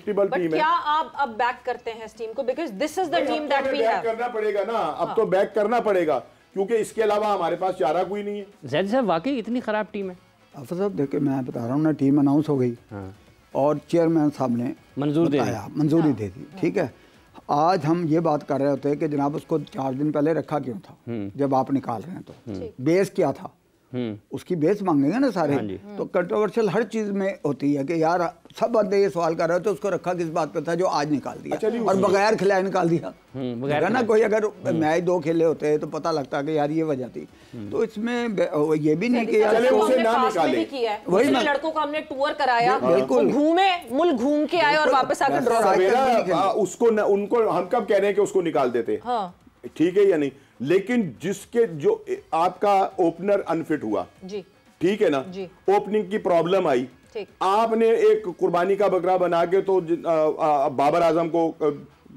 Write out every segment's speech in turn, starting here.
Unpredictable team है। क्या आप अब बैक करते हैं इस टीम को? Because this is the team that we have. करना पड़ेगा ना, अब तो बैक करना पड़ेगा, क्योंकि इसके अलावा हमारे पास चारा कोई नहीं है। जैद साहब वाकई इतनी खराब टीम है? आफिर साहब देखिए, मैं बता रहा हूँ ना, टीम अनाउंस हो गई और चेयरमैन साहब ने मंजूरी दे दी, ठीक है। आज हम ये बात कर रहे होते हैं कि जनाब उसको 4 दिन पहले रखा क्यों था, जब आप निकाल रहे हैं तो बेस क्या था, उसकी बेस मांगेंगे ना सारे। तो कंट्रोवर्शियल हर चीज में होती है कि यार सब बंदे ये सवाल कर रहे थे उसको रखा किस बात पे था जो आज निकाल दिया और बगैर खिलाए निकाल दिया। बगैर ना कोई अगर मैच 2 खेले होते तो पता लगता कि यार ये वजह थी। तो इसमें ये भी नहीं कि यार उसे ना निकाले, वही लड़कों को हमने टूर कराया, बिल्कुल घूमे, मुल्क घूम के आए और वापस आकर ड्रॉ। उसको उनको हम कब कह रहे हैं कि उसको निकाल देते, ठीक है या नहीं, लेकिन जिसके जो आपका ओपनर अनफिट हुआ जी, ठीक है ना, ओपनिंग की प्रॉब्लम आई, आपने एक कुर्बानी का बकरा बना के तो बाबर आजम को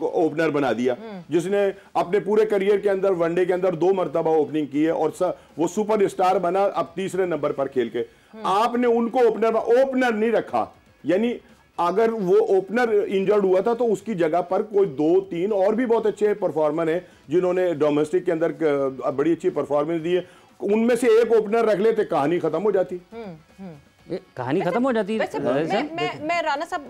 ओपनर बना दिया, जिसने अपने पूरे करियर के अंदर वनडे के अंदर 2 मरतबा ओपनिंग की है और वो सुपरस्टार बना अब 3रे नंबर पर खेल के। आपने उनको ओपनर नहीं रखा, यानी अगर वो ओपनर इंजर्ड हुआ था तो उसकी जगह पर कोई 2-3 और भी बहुत अच्छे परफॉर्मर हैं जिन्होंने डोमेस्टिक के अंदर बड़ी अच्छी परफॉर्मेंस दी है, उनमें से एक ओपनर रख लेते, कहानी खत्म हो जाती। कहानी खत्म हो जाती है। मैं राणा साहब,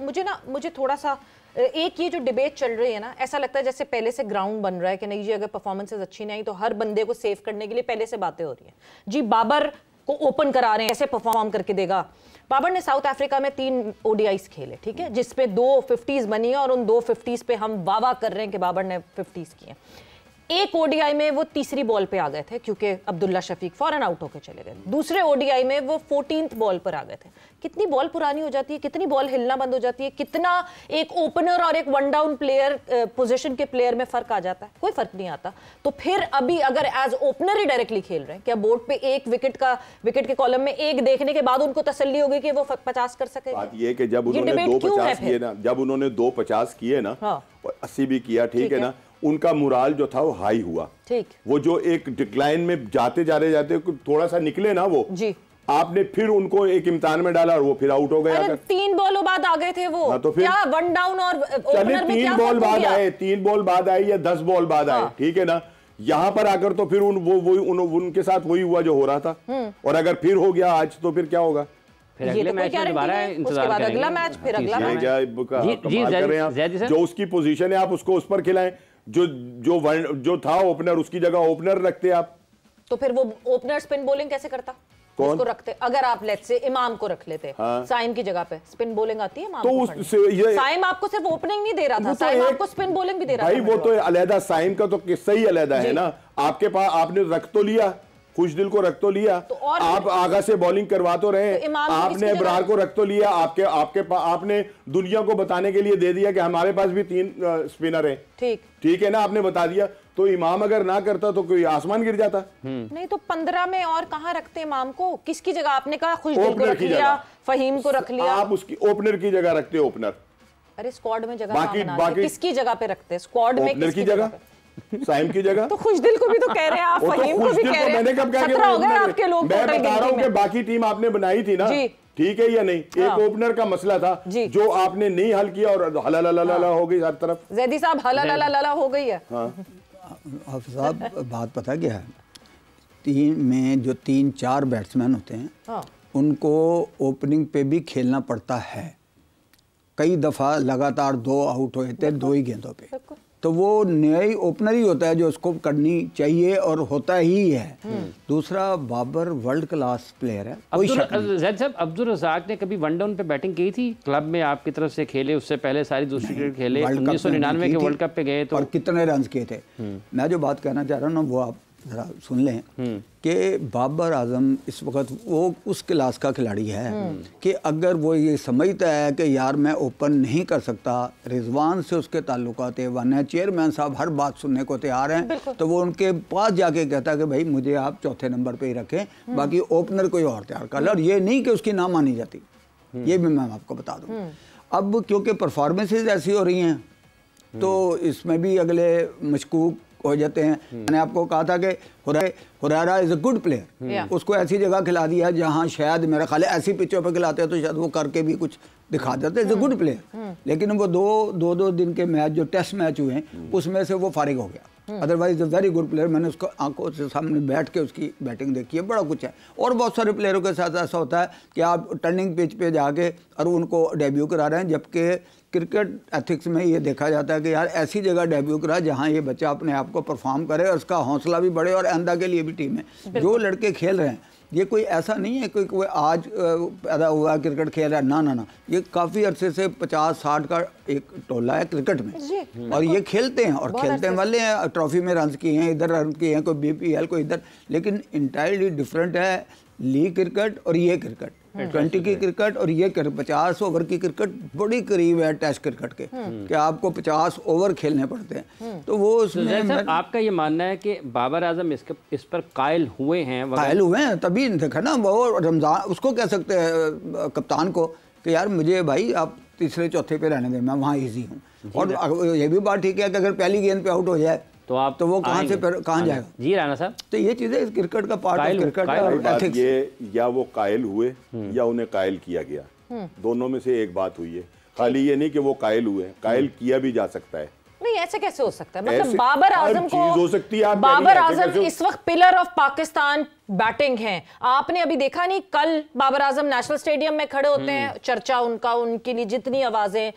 मुझे थोड़ा सा एक ये जो डिबेट चल रही है ना, ऐसा लगता है जैसे पहले से ग्राउंड बन रहा है कि नहीं जी, अगर परफॉर्मेंसेस अच्छी नहीं आई तो हर बंदे को सेव करने के लिए पहले से बातें हो रही हैं जी। बाबर को ओपन करा रहे हैं, ऐसे परफॉर्म करके देगा। बाबर ने साउथ अफ्रीका में 3 ODIs खेले, ठीक है, जिसपे 2 50s बनी है और उन 2 50s पे हम वाह कर रहे हैं कि बाबर ने 50s किए। एक ODI में वो 3री बॉल पे आ गए थे क्योंकि अब्दुल्ला शफीक फौरन आउट होकर चले गए। दूसरे ODI में वो 14th बॉल पर आ गए थे। कितनी बॉल पुरानी हो जाती है, कितनी बॉल हिलना बंद हो जाती है, कितना एक ओपनर और एक 1 डाउन प्लेयर पोजीशन के प्लेयर में फर्क आ जाता है, कोई फर्क नहीं आता। तो फिर अभी अगर एज ओपनर ही डायरेक्टली खेल रहे हैं, क्या बोर्ड पे एक विकेट के कॉलम में एक देखने के बाद उनको तसल्ली हो गई कि वो 50 कर सके? बात ये कि जब उन्होंने 2-50 किए ना, जब उन्होंने 2-50 किए ना और 80 भी किया, ठीक है ना, उनका मुराल जो था वो हाई हुआ। ठीक, वो जो एक डिक्लाइन में जाते थोड़ा सा निकले ना वो जी, आपने फिर उनको एक इम्तिहान में डाला और वो फिर आउट हो गए। 3 बॉलों बाद आ गए थे वो। तो फिर क्या 1 डाउन और चलिए 3 बॉल बाद आए, 3 बॉल बाद आए या 10 बॉल बाद आए, ठीक है ना, यहाँ पर आकर तो फिर उनके साथ वही हुआ जो हो रहा था। और अगर फिर हो गया आज तो फिर क्या होगा? फिर अगले मैच में दोबारा इंतजार करेंगे, अगला मैच, फिर अगला मैच। जो उसकी पोजीशन है आप उसको उस पर खिलाएं, जो था ओपनर उसकी जगह ओपनर रखते आप। तो फिर वो ओपनर स्पिन बॉलिंग कैसे करता? उसको रखते, अगर आप लेट्स से इमाम को रख लेते, साइम की जगह पे स्पिन बॉलिंग आती है इमाम को। साइम आपको सिर्फ ओपनिंग नहीं दे रहा था, साइम आपको स्पिन बॉलिंग भी दे रहा था। भाई वो तो अलहदा, साइम का तो किस्सा ही अलहदा है ना। आपके पास आपने रख तो लिया, खुशदिल को रख तो लिया, तो आप आगा से बॉलिंग करवा तो रहे, तो आपने इब्रार को रख तो लिया, आपने दुनिया को बताने के लिए दे दिया कि हमारे पास भी 3 स्पिनर हैं, ठीक है ना, आपने बता दिया। तो इमाम अगर ना करता तो कोई आसमान गिर जाता। नहीं तो 15 में और कहां रखते इमाम को? किसकी जगह? आपने कहा खुशदिल को रख लिया, फहीम को रख लिया, आप उसकी ओपनर की जगह रखते ओपनर। अरे स्क्वाड में जगह बाकी किसकी जगह पे रखते? स्क्वाड में किसकी जगह? साइम की जगह। तो खुशदिल को भी तो कह रहे हैं आप, फहीम को भी कह रहे हैं। मैंने कब कहा आपके लोग? मैं बता रहा हूं कि बाकी टीम आपने बनाई थी ना, ठीक है या नहीं? एक ओपनर का मसला था जो आपने नहीं हल किया और हला हो गई हर तरफ। जैदी साहब हला हो गई है। हाफिज साहब बात पता क्या है, टीम में जो 3-4 बैट्समैन होते हैं उनको ओपनिंग पे भी खेलना पड़ता है। कई दफ़ा लगातार 2 आउट हुए थे 2 ही गेंदों पे, तो वो नई ओपनर ही होता है जो उसको करनी चाहिए और होता ही है। दूसरा, बाबर वर्ल्ड क्लास प्लेयर है। जैद साहब, अब्दुल रज़ाक ने कभी 1 डाउन पे बैटिंग की थी? क्लब में आपकी तरफ से खेले, उससे पहले सारी दूसरी क्रिकेट खेले, 1999 के वर्ल्ड कप पे गए तो, और कितने रन किए थे। मैं जो बात कहना चाह रहा हूँ ना वो आप जरा सुन लें कि बाबर आजम इस वक्त वो उस क्लास का खिलाड़ी है कि अगर वो ये समझता है कि यार मैं ओपन नहीं कर सकता, रिजवान से उसके ताल्लुकात वन है, चेयरमैन साहब हर बात सुनने को तैयार हैं, तो वो उनके पास जाके कहता है कि भाई मुझे आप 4थे नंबर पे ही रखें, बाकी ओपनर कोई और तैयार कर ले। और ये नहीं कि उसकी ना मानी जाती, ये भी मैं आपको बता दूँ। अब क्योंकि परफॉर्मेंसेज ऐसी हो रही हैं तो इसमें भी अगले मशकूक हो जाते हैं। मैंने आपको कहा था कि Hurairah is a good player, उसको ऐसी जगह खिला दिया जहां शायद मेरा ख्याल है ऐसी पिचों पे खिलाते हैं तो शायद वो करके भी कुछ दिखा देते, इज अ गुड प्लेयर। लेकिन वो दो दिन के मैच जो टेस्ट मैच हुए हैं उसमें से वो फारिग हो गया, अदरवाइज वेरी गुड प्लेयर। मैंने उसको आंखों से सामने बैठ के उसकी बैटिंग देखी है, बड़ा कुछ है। और बहुत सारे प्लेयरों के साथ ऐसा होता है कि आप टर्निंग पिच पे जाके और उनको डेब्यू करा रहे हैं, जबकि क्रिकेट एथिक्स में ये देखा जाता है कि यार ऐसी जगह डेब्यू करा जहां ये बच्चा अपने आप को परफॉर्म करे और उसका हौसला भी बढ़े और आइंदा के लिए भी टीम है। जो लड़के खेल रहे हैं ये कोई ऐसा नहीं है कोई आज पैदा हुआ क्रिकेट खेल रहा है, ना ना ना, ये काफ़ी अरसे से 50-60 का एक टोला है क्रिकेट में और ये खेलते हैं और खेलते वाले हैं, ट्रॉफी में रन किए हैं, इधर रन किए हैं, कोई BPL कोई इधर, लेकिन इंटायरली डिफरेंट है लीग क्रिकेट और ये क्रिकेट, 20 की क्रिकेट और ये 50 ओवर की क्रिकेट बड़ी करीब है टेस्ट क्रिकेट के कि आपको 50 ओवर खेलने पड़ते हैं। तो वो उसमें आपका ये मानना है कि बाबर आजम इस पर कायल हुए हैं? कायल हुए हैं, तभी देखा ना वो रमजान उसको कह सकते हैं कप्तान को कि यार मुझे भाई आप तीसरे चौथे पे रहने दें, मैं वहाँ ईजी हूँ। और ये भी बात ठीक है कि अगर पहली गेंद पे आउट हो जाए तो वो कहाँ से कहाँ जाएगा? जी राणा साहब, तो ये चीजें क्रिकेट का पार्ट ऑफ क्रिकेट। ये या वो कायल हुए या उन्हें कायल किया गया, दोनों में से एक बात हुई है। खाली ये नहीं कि वो कायल हुए, कायल किया भी जा सकता है। नहीं, ऐसे कैसे हो सकता है? मतलब बाबर आजम को हो सकती है, बाबर आजम इस वक्त पिलर ऑफ पाकिस्तान बैटिंग हैं। आपने अभी देखा नहीं, कल बाबर आजम नेशनल स्टेडियम में खड़े होते हैं, चर्चा उनका, उनके लिए जितनी आवाजें,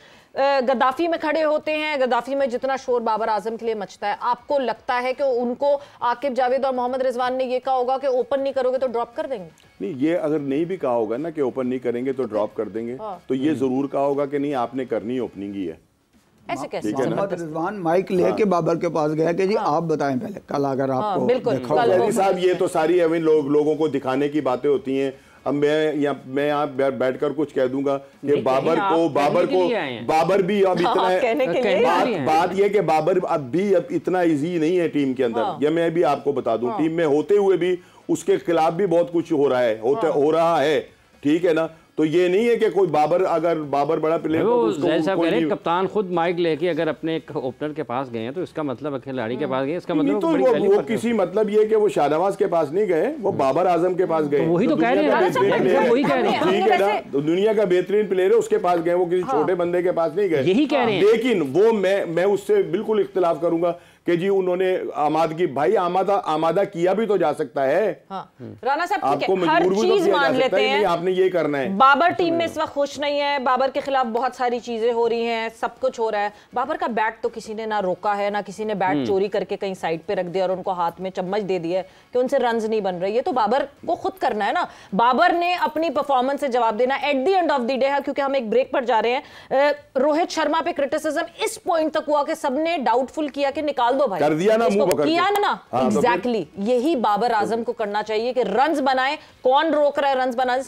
गद्दाफी में खड़े होते हैं, गद्दाफी में जितना शोर बाबर आजम के लिए मचता है, आपको लगता है कि उनको आकिब जावेद और मोहम्मद रिजवान ने ये कहा होगा कि ओपन नहीं करोगे तो ड्रॉप कर देंगे? नहीं, ये अगर नहीं भी कहा होगा ना कि ओपन नहीं करेंगे तो ड्रॉप कर देंगे, तो ये जरूर कहा होगा कि नहीं आपने करनी ओपनिंग ही है। ऐसे कैसे? मोहम्मद रिजवान माइक लेके बाबर के पास गया कि जी आप बताएं पहले, कल अगर आपको बिल्कुल साहब ये तो सारी लोगों को दिखाने की बातें होती हैं। अब मैं यहाँ बैठकर कुछ कह दूंगा कि बाबर भी अब इतना बात यह कि बाबर अब इतना इजी नहीं है टीम के अंदर। ये मैं भी आपको बता दूं, टीम में होते हुए भी उसके खिलाफ भी बहुत कुछ हो रहा है, ठीक है ना। तो ये नहीं है कि कोई अगर बाबर बड़ा प्लेयर तो कप्तान खुद माइक लेके अगर अपने ओपनर के पास गए हैं तो इसका मतलब खिलाड़ी के पास गए, इसका मतलब तो वो किसी मतलब ये कि वो शाहनवाज के पास नहीं गए, वो बाबर आजम के पास गए। वही तो कह रहे हैं, ठीक है ना, दुनिया का बेहतरीन प्लेयर है, उसके पास गए, वो किसी छोटे बंदे के पास नहीं गए, यही कह रहे हैं। लेकिन वो मैं उससे बिल्कुल इख्तिलाफ करूंगा कि जी उन्होंने आमादगी, भाई आमादा किया भी तो जा सकता है। राणा साहब आपको मजबूर भी तो किया जा सकता है, नहीं आपने ये करना है। बाबर टीम में इस वक्त खुश नहीं है, बाबर के खिलाफ बहुत सारी चीजें हो रही हैं, सब कुछ हो रहा है। बाबर का बैट तो किसी ने ना रोका है, ना किसी ने बैट चोरी करके कहीं साइड पे रख दिया और उनको हाथ में चम्मच दे दिया कि उनसे रन्स नहीं बन रहे। ये तो बाबर को खुद करना है ना, बाबर ने अपनी परफॉर्मेंस से जवाब देना at the end of the day है। क्योंकि हम एक ब्रेक पर जा रहे हैं, रोहित शर्मा पे क्रिटिसिज्म इस पॉइंट तक हुआ कि सबने डाउटफुल किया कि निकाल दो भाई, कर दिया ना, मुंह पकड़ किया ना। एग्जैक्टली यही बाबर आजम को करना चाहिए कि रन्स बनाए। कौन रोक रहा है रन्स बनाने से?